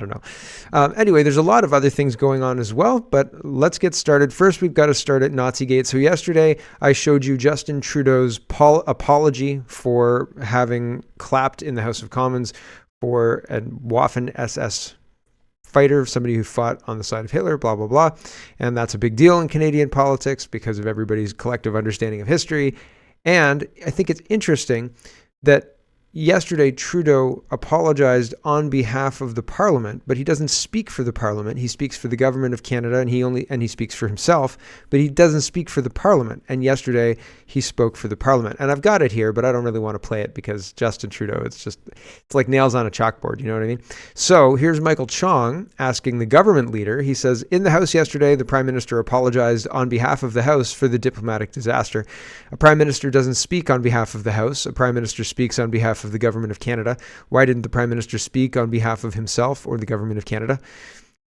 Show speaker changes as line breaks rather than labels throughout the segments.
I don't know. Anyway, there's a lot of other things going on as well, but let's get started. First, we've got to start at Nazigate. So yesterday, I showed you Justin Trudeau's apology for having clapped in the House of Commons for a Waffen SS fighter, somebody who fought on the side of Hitler, blah, blah, blah. And that's a big deal in Canadian politics because of everybody's collective understanding of history. And I think it's interesting that yesterday, Trudeau apologized on behalf of the Parliament, but he doesn't speak for the Parliament. He speaks for the government of Canada, and he speaks for himself, but he doesn't speak for the Parliament. And yesterday, he spoke for the Parliament. And I've got it here, but I don't really want to play it because Justin Trudeau, it's like nails on a chalkboard. You know what I mean? So here's Michael Chong asking the government leader. He says, in the House yesterday, the Prime Minister apologized on behalf of the House for the diplomatic disaster. A Prime Minister doesn't speak on behalf of the House. A Prime Minister speaks on behalf of the government of Canada. Why didn't the Prime Minister speak on behalf of himself or the government of Canada?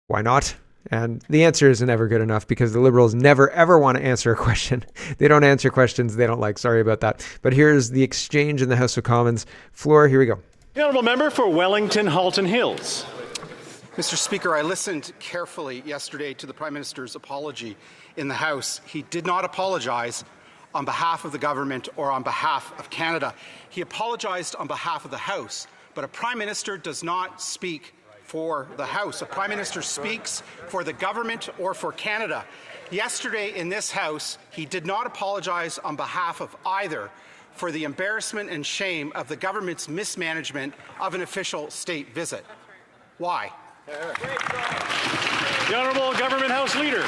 Why not? And the answer isn't ever good enough because the Liberals never, ever want to answer a question. They don't answer questions they don't like. Sorry about that. But here's the exchange in the House of Commons floor. Here we go.
The Honourable Member for Wellington Halton Hills.
Mr. Speaker, I listened carefully yesterday to the Prime Minister's apology in the House. He did not apologize on behalf of the government or on behalf of Canada. He apologized on behalf of the House, but a Prime Minister does not speak for the House. A Prime Minister speaks for the government or for Canada. Yesterday in this House, he did not apologize on behalf of either for the embarrassment and shame of the government's mismanagement of an official state visit. Why?
The Honourable Government House Leader.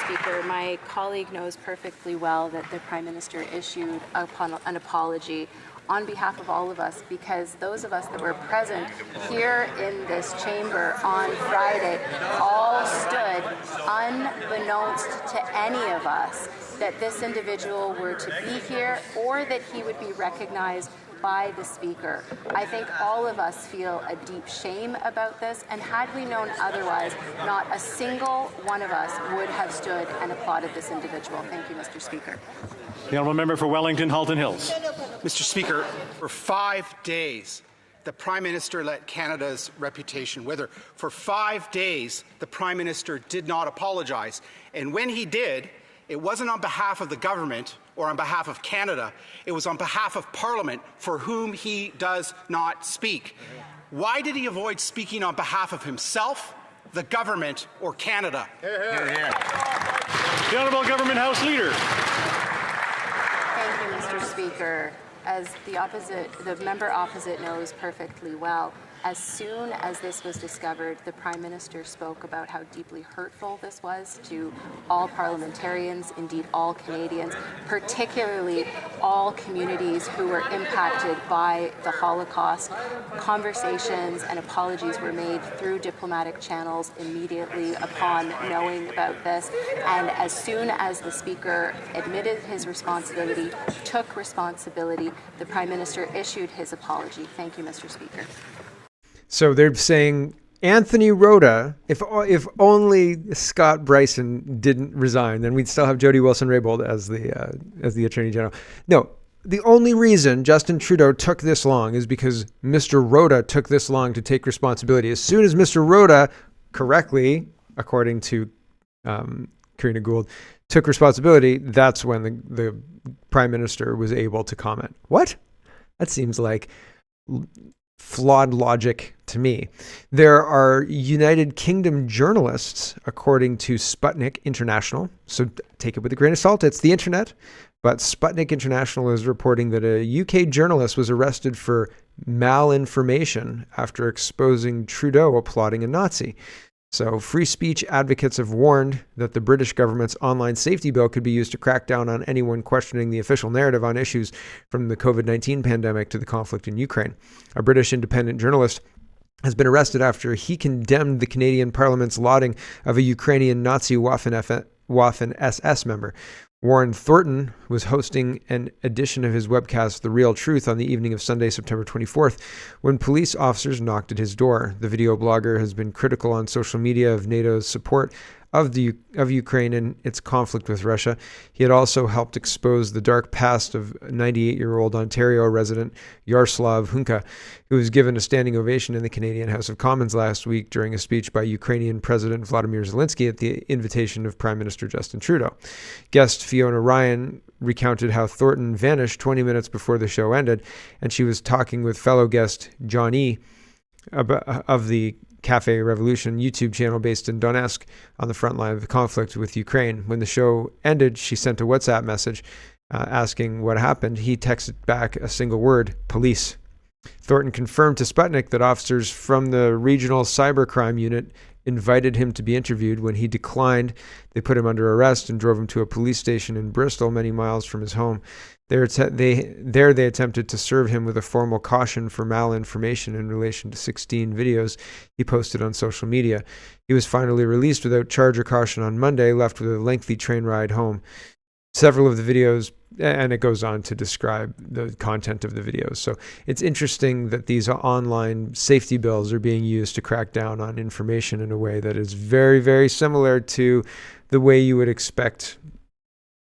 Speaker, my colleague knows perfectly well that the Prime Minister issued an apology on behalf of all of us, because those of us that were present here in this chamber on Friday all stood unbeknownst to any of us that this individual were to be here or that he would be recognized by the Speaker. I think all of us feel a deep shame about this, and had we known otherwise, not a single one of us would have stood and applauded this individual. Thank you, Mr. Speaker.
The Honourable Member for Wellington Halton Hills.
Mr. Speaker, for 5 days, the Prime Minister let Canada's reputation wither. For 5 days, the Prime Minister did not apologize. And when he did, it wasn't on behalf of the government or on behalf of Canada. It was on behalf of Parliament, for whom he does not speak. Why did he avoid speaking on behalf of himself, the government, or Canada?
The Honourable Government House Leader.
Thank you, Mr. Speaker. As the member opposite knows perfectly well, as soon as this was discovered, the Prime Minister spoke about how deeply hurtful this was to all parliamentarians, indeed all Canadians, particularly all communities who were impacted by the Holocaust. Conversations and apologies were made through diplomatic channels immediately upon knowing about this. And as soon as the Speaker admitted his responsibility, took responsibility, the Prime Minister issued his apology. Thank you, Mr. Speaker.
So they're saying Anthony Rota, if only Scott Bryson didn't resign, then we'd still have Jody Wilson-Raybould as the Attorney General. No, the only reason Justin Trudeau took this long is because Mr. Rota took this long to take responsibility. As soon as Mr. Rota, correctly, according to Karina Gould, took responsibility, that's when the Prime Minister was able to comment. What? That seems like flawed logic to me. There are United Kingdom journalists, according to Sputnik International. So take it with a grain of salt. It's the internet. But Sputnik International is reporting that a UK journalist was arrested for malinformation after exposing Trudeau applauding a Nazi. So free speech advocates have warned that the British government's online safety bill could be used to crack down on anyone questioning the official narrative on issues from the COVID-19 pandemic to the conflict in Ukraine. A British independent journalist has been arrested after he condemned the Canadian Parliament's lauding of a Ukrainian Nazi Waffen SS member. Warren Thornton was hosting an edition of his webcast, The Real Truth, on the evening of Sunday, September 24th, when police officers knocked at his door. The video blogger has been critical on social media of NATO's support of Ukraine and its conflict with Russia. He had also helped expose the dark past of 98-year-old Ontario resident Yaroslav Hunka, who was given a standing ovation in the Canadian House of Commons last week during a speech by Ukrainian President Vladimir Zelensky at the invitation of Prime Minister Justin Trudeau. Guest Fiona Ryan recounted how Thornton vanished 20 minutes before the show ended, and she was talking with fellow guest John E. of the Cafe Revolution YouTube channel based in Donetsk on the front line of the conflict with Ukraine. When the show ended, she sent a WhatsApp message asking what happened. He texted back a single word: police. Thornton confirmed to Sputnik that officers from the regional cybercrime unit invited him to be interviewed. When he declined, they put him under arrest and drove him to a police station in Bristol, many miles from his home. There they attempted to serve him with a formal caution for malinformation in relation to 16 videos he posted on social media. He was finally released without charge or caution on Monday, left with a lengthy train ride home. Several of the videos, and it goes on to describe the content of the videos. So it's interesting that these online safety bills are being used to crack down on information in a way that is very, very similar to the way you would expect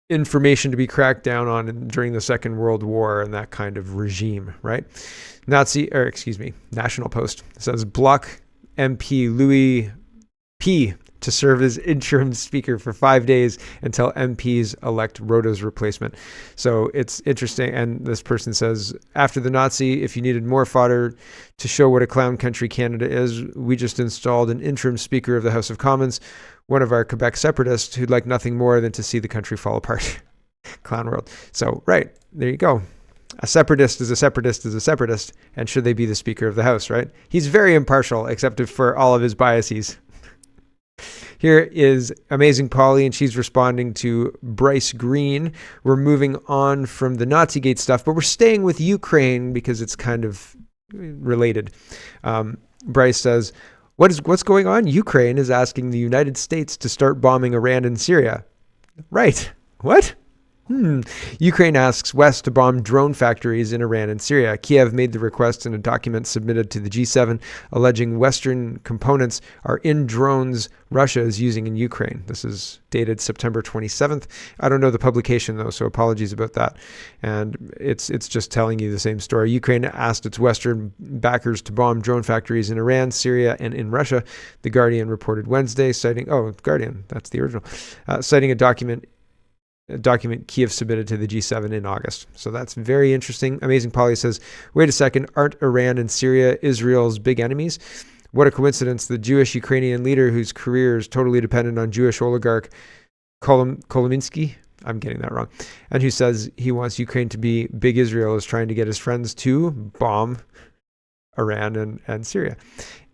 information to be cracked down on during the Second World War and that kind of regime, right? National Post says block MP Louis P. to serve as interim speaker for 5 days until MPs elect Rhoda's replacement. So it's interesting. And this person says, after the Nazi, if you needed more fodder to show what a clown country Canada is, we just installed an interim speaker of the House of Commons, one of our Quebec separatists who'd like nothing more than to see the country fall apart. Clown world. So, right, there you go. A separatist is a separatist is a separatist. And should they be the Speaker of the House, right? He's very impartial, except for all of his biases. Here is Amazing Polly, and she's responding to Bryce Green. We're moving on from the Nazigate stuff, but we're staying with Ukraine because it's kind of related. Bryce says, what's going on? Ukraine is asking the United States to start bombing Iran and Syria. Right. What? Ukraine asks West to bomb drone factories in Iran and Syria. Kiev made the request in a document submitted to the G7, alleging Western components are in drones Russia is using in Ukraine. This is dated September 27th. I don't know the publication, though, so apologies about that. And it's just telling you the same story. Ukraine asked its Western backers to bomb drone factories in Iran, Syria, and in Russia. The Guardian reported Wednesday, citing, Guardian, that's the original, citing a document Kiev submitted to the G7 in August. So that's very interesting. Amazing Polly says, wait a second, aren't Iran and Syria Israel's big enemies? What a coincidence. The Jewish Ukrainian leader whose career is totally dependent on Jewish oligarch Kolominsky, I'm getting that wrong, and who says he wants Ukraine to be big Israel, is trying to get his friends to bomb Iran and Syria.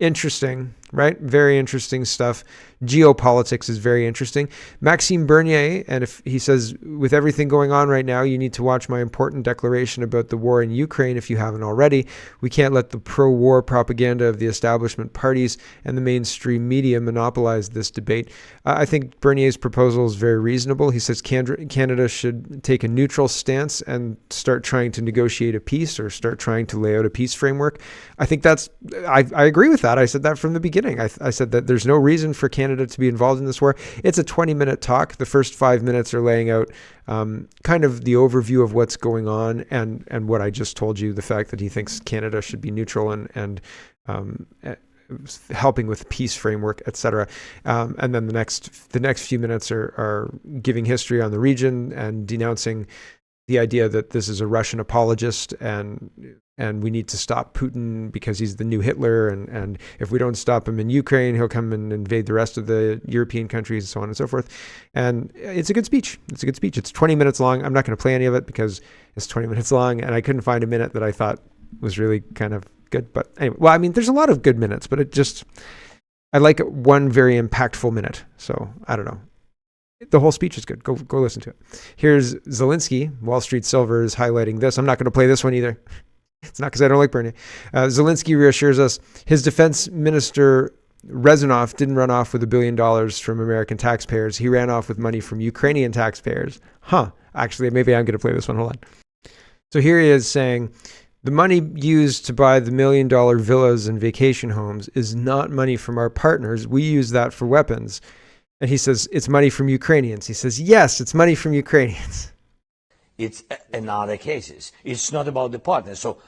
Interesting, right? Very interesting stuff. Geopolitics is very interesting. Maxime Bernier, and if he says, with everything going on right now, you need to watch my important declaration about the war in Ukraine if you haven't already. We can't let the pro-war propaganda of the establishment parties and the mainstream media monopolize this debate. I think Bernier's proposal is very reasonable. He says Canada should take a neutral stance and start trying to negotiate a peace or start trying to lay out a peace framework. I think I agree with that. I said that from the beginning. I said that there's no reason for Canada to be involved in this war. It's a 20-minute talk. The first 5 minutes are laying out kind of the overview of what's going on and what I just told you, the fact that he thinks Canada should be neutral and helping with peace framework, etc. And then the next few minutes are giving history on the region and denouncing the idea that this is a Russian apologist and we need to stop Putin because he's the new Hitler. And if we don't stop him in Ukraine, he'll come and invade the rest of the European countries and so on and so forth. And it's a good speech. It's 20 minutes long. I'm not going to play any of it because it's 20 minutes long. And I couldn't find a minute that I thought was really kind of good. But anyway, well, I mean, there's a lot of good minutes, but I like one very impactful minute. So I don't know. The whole speech is good. Go listen to it. Here's Zelensky. Wall Street Silver is highlighting this. I'm not going to play this one either. It's not because I don't like Bernie. Zelensky reassures us his defense minister Rezanov didn't run off with $1 billion from American taxpayers. He ran off with money from Ukrainian taxpayers. Actually, maybe I'm going to play this one. Hold on. So here he is saying the money used to buy the $1 million villas and vacation homes is not money from our partners. We use that for weapons. And he says, it's money from Ukrainians. He says, yes, it's money from Ukrainians.
It's in other cases. It's not about the partners.
So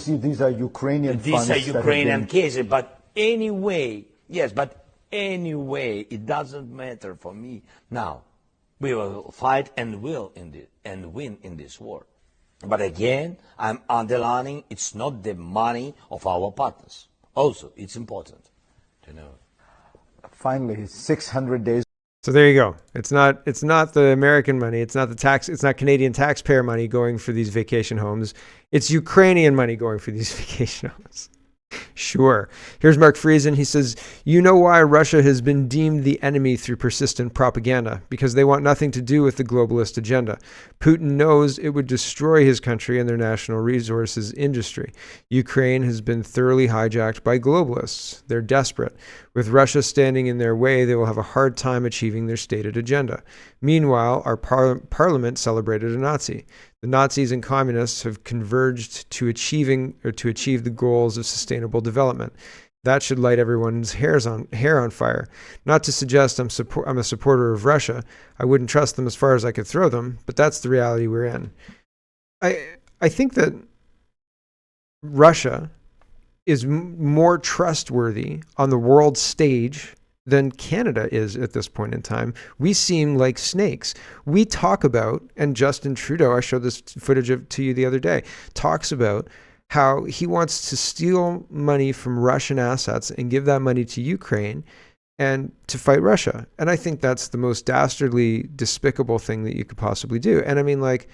these are Ukrainian funds.
These are Ukrainian cases, but anyway, yes, but anyway, it doesn't matter for me. Now, we will fight and win in this war. But again, I'm underlining it's not the money of our partners. Also, it's important to know.
Finally, 600 days.
So there you go. It's not the American money. It's not Canadian taxpayer money going for these vacation homes. It's Ukrainian money going for these vacation homes. Sure. Here's Mark Friesen. He says, you know why Russia has been deemed the enemy through persistent propaganda? Because they want nothing to do with the globalist agenda. Putin knows it would destroy his country and their national resources industry. Ukraine has been thoroughly hijacked by globalists. They're desperate. With Russia standing in their way, they will have a hard time achieving their stated agenda. Meanwhile, our parliament celebrated a Nazi. The Nazis and communists have converged to achieve the goals of sustainable development. That should light everyone's hair on fire. Not to suggest I'm a supporter of Russia. I wouldn't trust them as far as I could throw them, but that's the reality we're in. I think that Russia is more trustworthy on the world stage than Canada is at this point in time. We seem like snakes. We talk about, and Justin Trudeau, I showed this footage to you the other day, talks about how he wants to steal money from Russian assets and give that money to Ukraine and to fight Russia. And I think that's the most dastardly, despicable thing that you could possibly do. And I mean, like,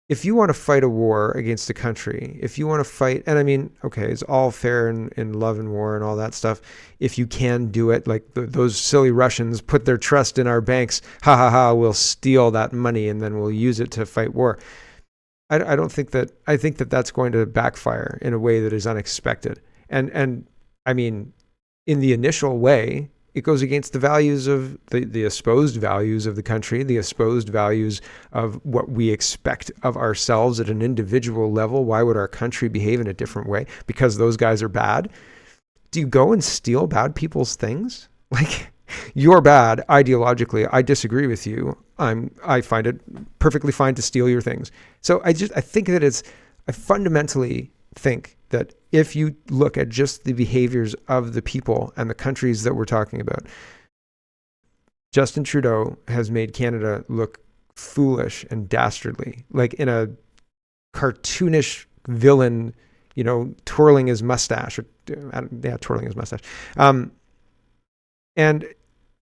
if you want to fight a war against a country, if you want to fight, and I mean, okay, it's all fair in love and war and all that stuff. If you can do it, like those silly Russians put their trust in our banks, ha ha ha, we'll steal that money and then we'll use it to fight war. I think that that's going to backfire in a way that is unexpected. And I mean, in the initial way, it goes against the values of the espoused values of the country, the espoused values of what we expect of ourselves at an individual level. Why would our country behave in a different way? Because those guys are bad. Do you go and steal bad people's things? Like, you're bad ideologically. I disagree with you. I find it perfectly fine to steal your things. So I think that I fundamentally think that if you look at just the behaviors of the people and the countries that we're talking about, Justin Trudeau has made Canada look foolish and dastardly, like in a cartoonish villain, twirling his mustache, twirling his mustache. And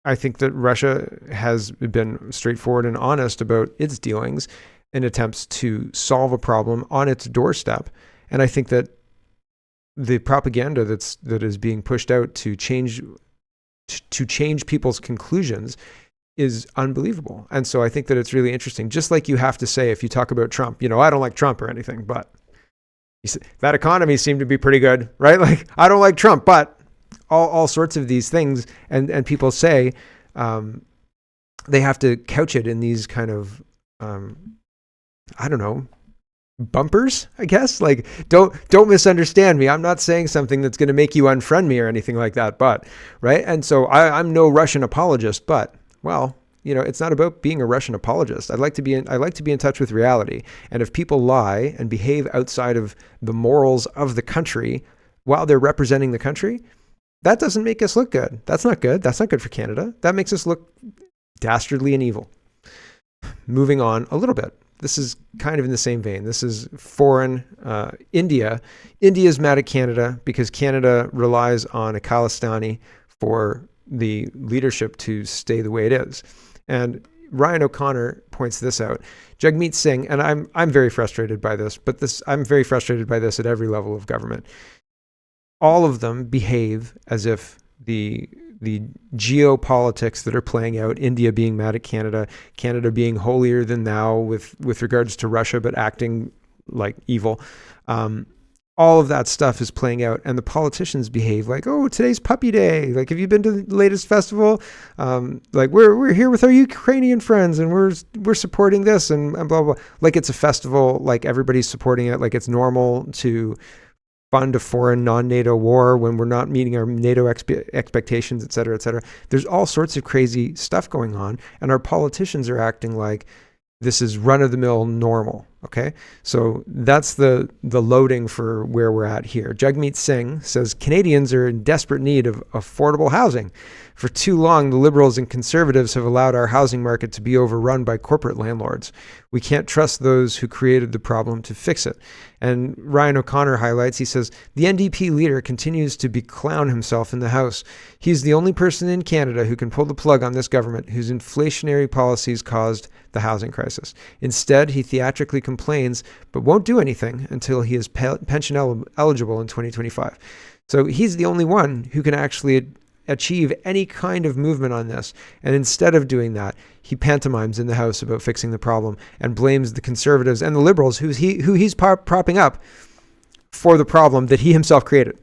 I think that Russia has been straightforward and honest about its dealings and attempts to solve a problem on its doorstep. And I think that the propaganda that is being pushed out to change people's conclusions is unbelievable. And so I think that it's really interesting. Just like you have to say, if you talk about Trump, I don't like Trump or anything, but that economy seemed to be pretty good, right? Like, I don't like Trump, but all sorts of these things. And people say they have to couch it in these kind of, I don't know, bumpers, I guess. Like, don't misunderstand me. I'm not saying something that's going to make you unfriend me or anything like that, but right. And so I'm no Russian apologist, but well, it's not about being a Russian apologist. I like to be in touch with reality. And if people lie and behave outside of the morals of the country while they're representing the country, that doesn't make us look good. That's not good. That's not good for Canada. That makes us look dastardly and evil. Moving on a little bit. This is kind of in the same vein. This is foreign. India. India is mad at Canada because Canada relies on a Khalistani for the leadership to stay the way it is. And Ryan O'Connor points this out. Jagmeet Singh, and I'm very frustrated by this, but I'm very frustrated by this at every level of government. All of them behave as if the geopolitics that are playing out, India being mad at Canada, Canada being holier than thou with regards to Russia, but acting like evil. All of that stuff is playing out, and the politicians behave like, oh, today's Puppy Day. Like, have you been to the latest festival? Like, we're here with our Ukrainian friends, and we're supporting this, and blah, blah, blah. Like it's a festival, like everybody's supporting it, like it's normal to fund a foreign non-NATO war when we're not meeting our NATO expectations, et cetera, et cetera. There's all sorts of crazy stuff going on, and our politicians are acting like this is run-of-the-mill normal. Okay, so that's the loading for where we're at here. Jagmeet Singh says Canadians are in desperate need of affordable housing. For too long, the Liberals and Conservatives have allowed our housing market to be overrun by corporate landlords. We can't trust those who created the problem to fix it. And Ryan O'Connor highlights, he says, the NDP leader continues to beclown himself in the House. He's the only person in Canada who can pull the plug on this government whose inflationary policies caused the housing crisis. Instead, he theatrically complains, but won't do anything until he is pension eligible in 2025. So he's the only one who can actually achieve any kind of movement on this. And instead of doing that, he pantomimes in the House about fixing the problem and blames the Conservatives and the Liberals who he's propping up for the problem that he himself created.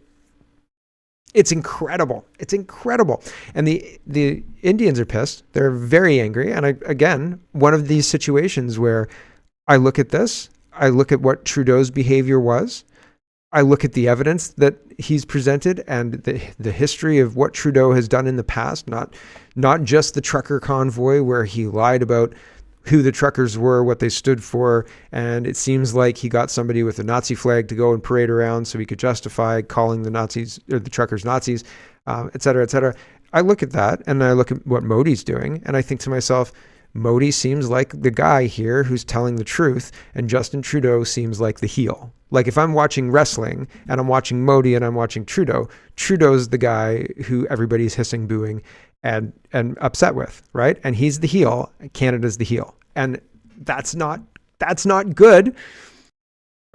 It's incredible. It's incredible. And the Indians are pissed. They're very angry. And again, one of these situations where I look at this, I look at what Trudeau's behavior was, I look at the evidence that he's presented and the history of what Trudeau has done in the past, not just the trucker convoy where he lied about who the truckers were, what they stood for, and it seems like he got somebody with a Nazi flag to go and parade around so he could justify calling the Nazis or the truckers Nazis, et cetera, et cetera. I look at that and I look at what Modi's doing and I think to myself, Modi seems like the guy here who's telling the truth, and Justin Trudeau seems like the heel. Like if I'm watching wrestling and I'm watching Modi and I'm watching Trudeau, Trudeau's the guy who everybody's hissing, booing, and upset with, right? And he's the heel. Canada's the heel, and that's not good.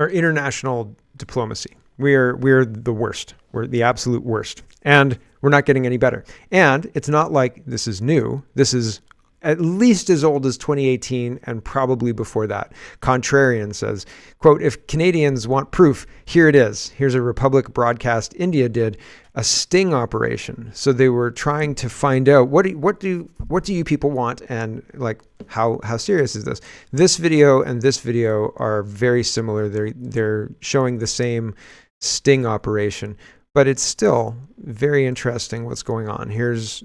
Or international diplomacy. We're the worst. We're the absolute worst, and we're not getting any better. And it's not like this is new. This is at least as old as 2018 and probably before that. Contrarian says, quote, if Canadians want proof, here it is. Here's a Republic broadcast India did, a sting operation. So they were trying to find out what do you people want, and like how serious is this? This video and this video are very similar. They're showing the same sting operation, but it's still very interesting what's going on. Here's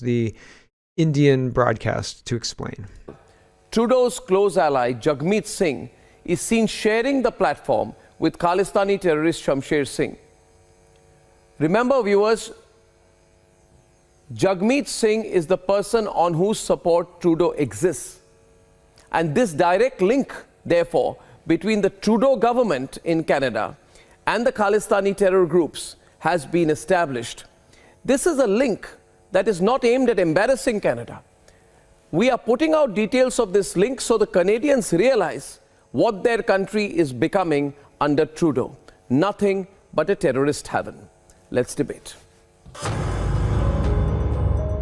the Indian broadcast to explain.
Trudeau's close ally Jagmeet Singh is seen sharing the platform with Khalistani terrorist Shamsher Singh. Remember, viewers, Jagmeet Singh is the person on whose support Trudeau exists. And this direct link, therefore, between the Trudeau government in Canada and the Khalistani terror groups has been established. This is a link that is not aimed at embarrassing Canada. We are putting out details of this link so the Canadians realize what their country is becoming under Trudeau. Nothing but a terrorist heaven. Let's debate.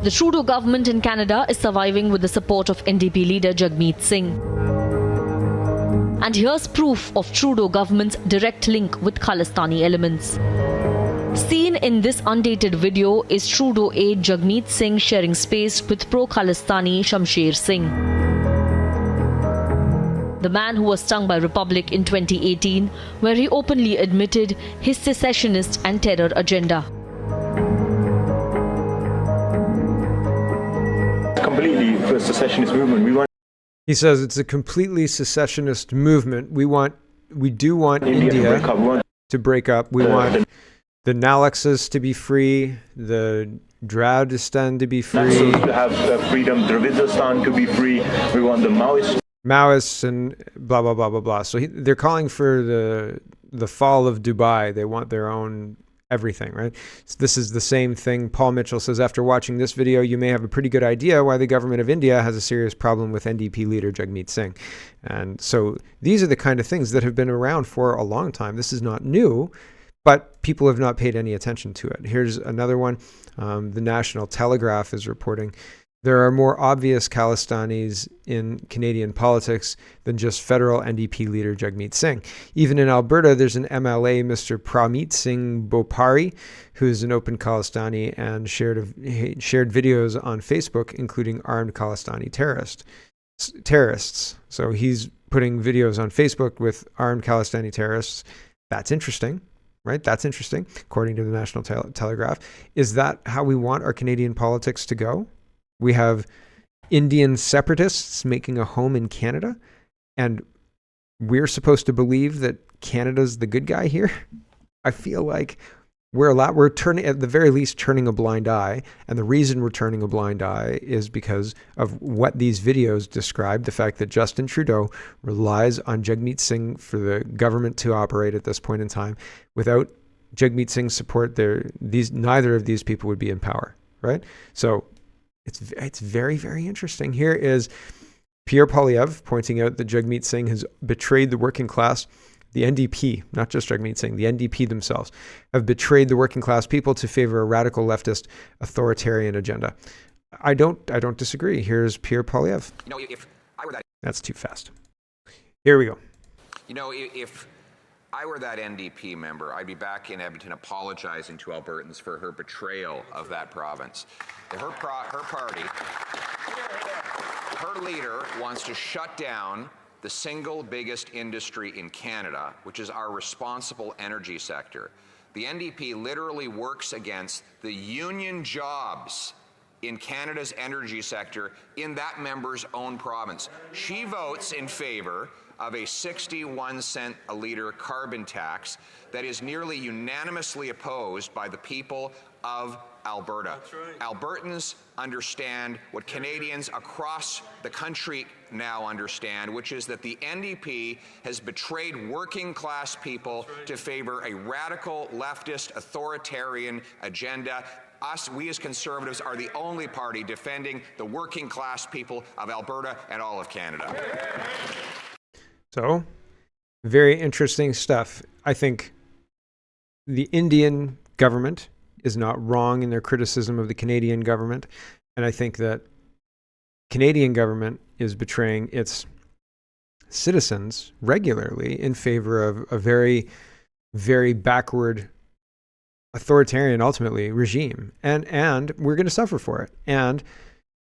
The Trudeau government in Canada is surviving with the support of NDP leader Jagmeet Singh. And here's proof of Trudeau government's direct link with Khalistani elements. Seen in this undated video is Trudeau aide Jagmeet Singh sharing space with pro-Khalistani Shamsher Singh. The man who was stung by Republic in 2018, where he openly admitted his secessionist and terror agenda.
Completely for a secessionist movement.
He says it's a completely secessionist movement. We do want India to break up. We want the Nalaxes to be free, the Draudistan to be free,
to have freedom, Dravidistan to be free. We want the
Maoists and blah blah blah blah blah. So they're calling for the fall of Dubai. They want their own everything, right? So this is the same thing. Paul Mitchell says, after watching this video, you may have a pretty good idea why the government of India has a serious problem with NDP leader Jagmeet Singh. And so these are the kind of things that have been around for a long time. This is not new, but people have not paid any attention to it. Here's another one. The National Telegraph is reporting there are more obvious Khalistanis in Canadian politics than just federal NDP leader Jagmeet Singh. Even in Alberta, there's an MLA, Mr. Pramit Singh Bopari, who is an open Khalistani and shared videos on Facebook, including armed Khalistani terrorists. So he's putting videos on Facebook with armed Khalistani terrorists. That's interesting, right? That's interesting, according to the National Telegraph. Is that how we want our Canadian politics to go? We have Indian separatists making a home in Canada, and we're supposed to believe that Canada's the good guy here? I feel like we're turning, at the very least, turning a blind eye. And the reason we're turning a blind eye is because of what these videos describe, the fact that Justin Trudeau relies on Jagmeet Singh for the government to operate at this point in time. Without Jagmeet Singh's support, neither of these people would be in power, right? So it's very, very interesting. Here is Pierre Poilievre pointing out that Jagmeet Singh has betrayed the working class. The NDP, not just Jagmeet Singh, the NDP themselves have betrayed the working class people to favor a radical leftist authoritarian agenda. I don't disagree. Here's Pierre Poilievre.
If I were that,
that's too fast. Here we go.
If I were that NDP member, I'd be back in Edmonton apologizing to Albertans for her betrayal of that province. Her party, her leader wants to shut down the single biggest industry in Canada, which is our responsible energy sector. The NDP literally works against the union jobs in Canada's energy sector in that member's own province. She votes in favor of a 61 cent a litre carbon tax that is nearly unanimously opposed by the people of Alberta. That's right. Albertans understand what Canadians across the country now understand, which is that the NDP has betrayed working class people to favor a radical leftist authoritarian agenda. We as Conservatives are the only party defending the working class people of Alberta and all of Canada.
So, very interesting stuff. I think the Indian government is not wrong in their criticism of the Canadian government. And I think that Canadian government is betraying its citizens regularly in favor of a very, very backward authoritarian, ultimately, regime. And we're going to suffer for it. And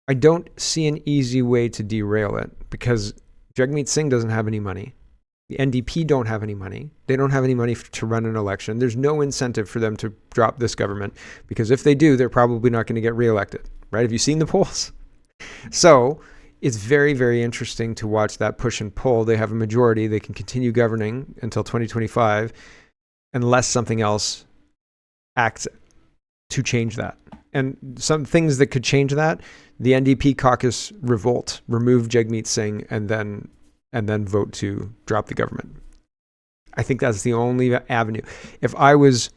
I don't see an easy way to derail it because Jagmeet Singh doesn't have any money. The NDP don't have any money. They don't have any money to run an election. There's no incentive for them to drop this government because if they do, they're probably not going to get reelected, right? Have you seen the polls? So it's very, very interesting to watch that push and pull. They have a majority. They can continue governing until 2025 unless something else acts to change that. And some things that could change that, the NDP caucus revolt, remove Jagmeet Singh, and then vote to drop the government. I think that's the only avenue. If I was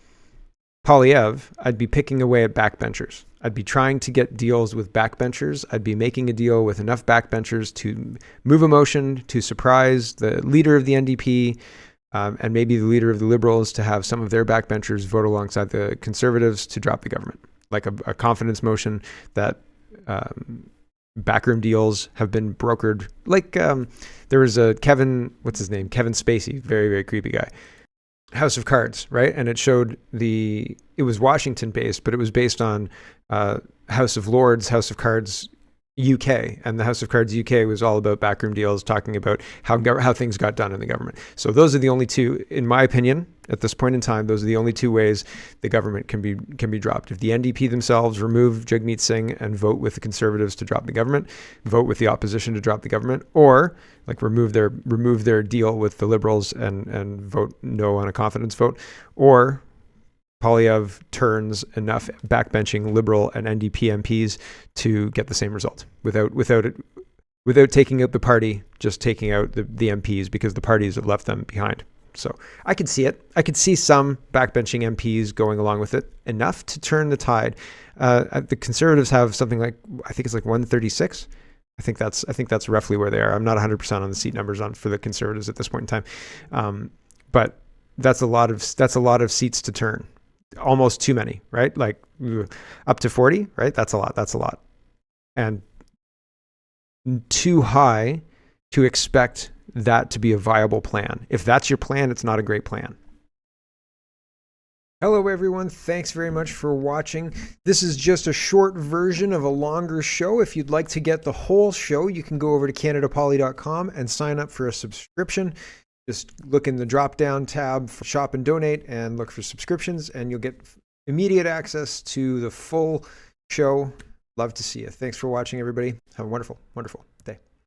Poilievre, I'd be picking away at backbenchers. I'd be trying to get deals with backbenchers. I'd be making a deal with enough backbenchers to move a motion to surprise the leader of the NDP and maybe the leader of the Liberals to have some of their backbenchers vote alongside the Conservatives to drop the government. Like a confidence motion that backroom deals have been brokered. Like there was a Kevin Spacey, very, very creepy guy. House of Cards, right? And it showed it was Washington based, but it was based on House of Lords, House of Cards UK, and the House of Cards UK was all about backroom deals, talking about how things got done in the government. So those are the only two, in my opinion, at this point in time, those are the only two ways the government can be dropped. If the NDP themselves remove Jagmeet Singh and vote with the Conservatives to drop the government, vote with the opposition to drop the government, or like remove their deal with the Liberals and vote no on a confidence vote, or Poilievre turns enough backbenching Liberal and NDP MPs to get the same result without taking out the party, just taking out the MPs because the parties have left them behind. So I could see it. I could see some backbenching MPs going along with it enough to turn the tide. The Conservatives have something like, I think it's like 136. I think that's roughly where they are. I'm not 100% on the seat numbers for the Conservatives at this point in time, but that's a lot of seats to turn. Almost too many, right? Like up to 40, right? That's a lot. And too high to expect that to be a viable plan. If that's your plan, it's not a great plan. Hello, everyone. Thanks very much for watching. This is just a short version of a longer show. If you'd like to get the whole show, you can go over to CanadaPoly.com and sign up for a subscription. Just look in the drop-down tab for Shop and Donate and look for subscriptions, and you'll get immediate access to the full show. Love to see you. Thanks for watching, everybody. Have a wonderful, wonderful